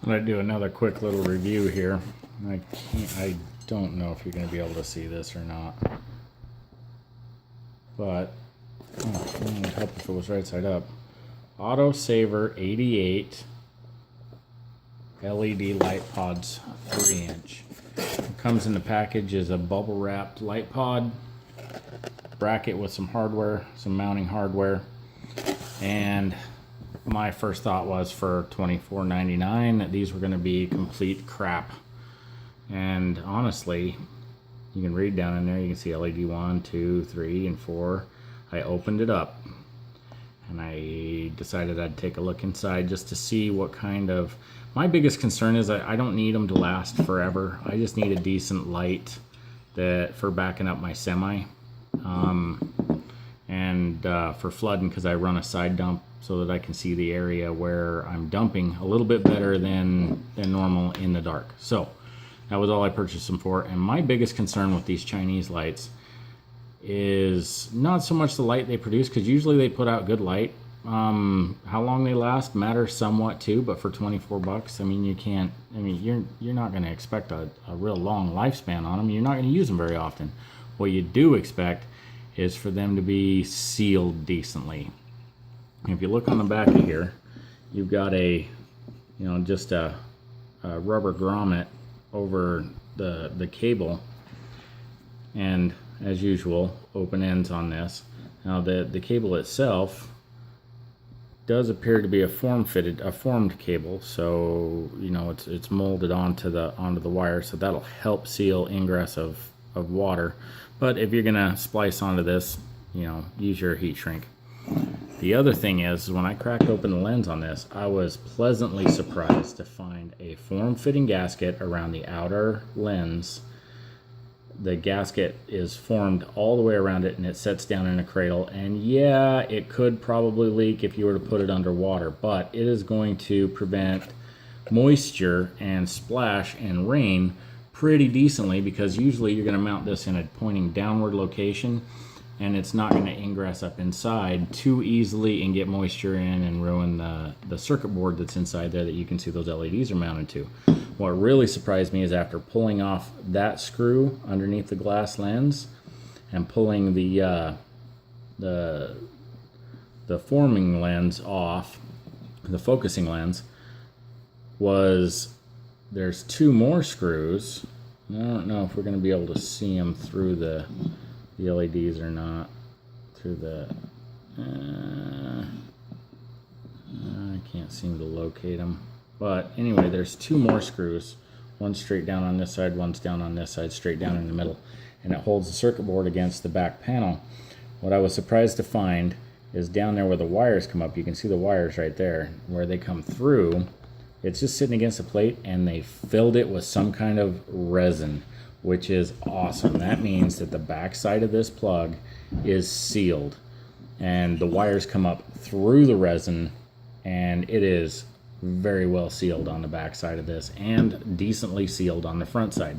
I'm going to do another quick little review here. I don't know if you're going to be able to see this or not. But, it would help if it was right side up. AUTOSAVER88 LED light pods, 3-inch. What comes in the package is a bubble wrapped light pod, bracket with some hardware, some mounting hardware, and my first thought was for $24.99 that these were going to be complete crap. And honestly, you can read down in there, you can see LED 1, 2, 3, and 4. I opened it up and I decided I'd take a look inside just to see what kind of... My biggest concern is I don't need them to last forever. I just need a decent light for backing up my semi. And for flooding, because I run a side dump so that I can see the area where I'm dumping a little bit better than normal in the dark. So that was all I purchased them for. And my biggest concern with these Chinese lights is not so much the light they produce, because usually they put out good light. How long they last matters somewhat too, but for 24 bucks, I mean, you're not going to expect a real long lifespan on them. You're not going to use them very often. What you do expect is for them to be sealed decently. If you look on the back of here, you've got just a rubber grommet over the cable, and as usual, open ends on this. Now the cable itself does appear to be a formed cable, so it's molded onto the wire, so that'll help seal ingress of water. But if you're gonna splice onto this, use your heat shrink. The other thing is, when I cracked open the lens on this, I was pleasantly surprised to find a form-fitting gasket around the outer lens. The gasket is formed all the way around it, and it sets down in a cradle. And yeah, it could probably leak if you were to put it underwater, but it is going to prevent moisture and splash and rain pretty decently, because usually you're going to mount this in a pointing downward location, and it's not going to ingress up inside too easily and get moisture in and ruin the circuit board that's inside there that you can see those LEDs are mounted to. What really surprised me is after pulling off that screw underneath the glass lens and pulling the forming lens off, the focusing lens, there's two more screws. I don't know if we're going to be able to see them through the LEDs or not. Through the... I can't seem to locate them. But anyway, there's two more screws. One's straight down on this side, one's down on this side, straight down in the middle. And it holds the circuit board against the back panel. What I was surprised to find is down there where the wires come up, you can see the wires right there, where they come through. It's just sitting against the plate, and they filled it with some kind of resin, which is awesome. That means that the back side of this plug is sealed, and the wires come up through the resin, and it is very well sealed on the back side of this and decently sealed on the front side.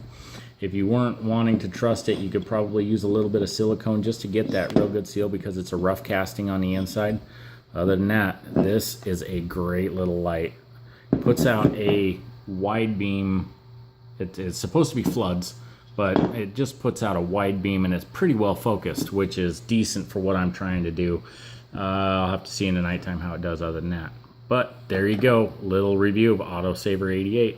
If you weren't wanting to trust it, you could probably use a little bit of silicone just to get that real good seal, because it's a rough casting on the inside. Other than that, this is a great little light. It puts out a wide beam. It's supposed to be floods, but it just puts out a wide beam, and it's pretty well focused, which is decent for what I'm trying to do. I'll have to see in the nighttime how it does other than that. But there you go, little review of AUTOSAVER88.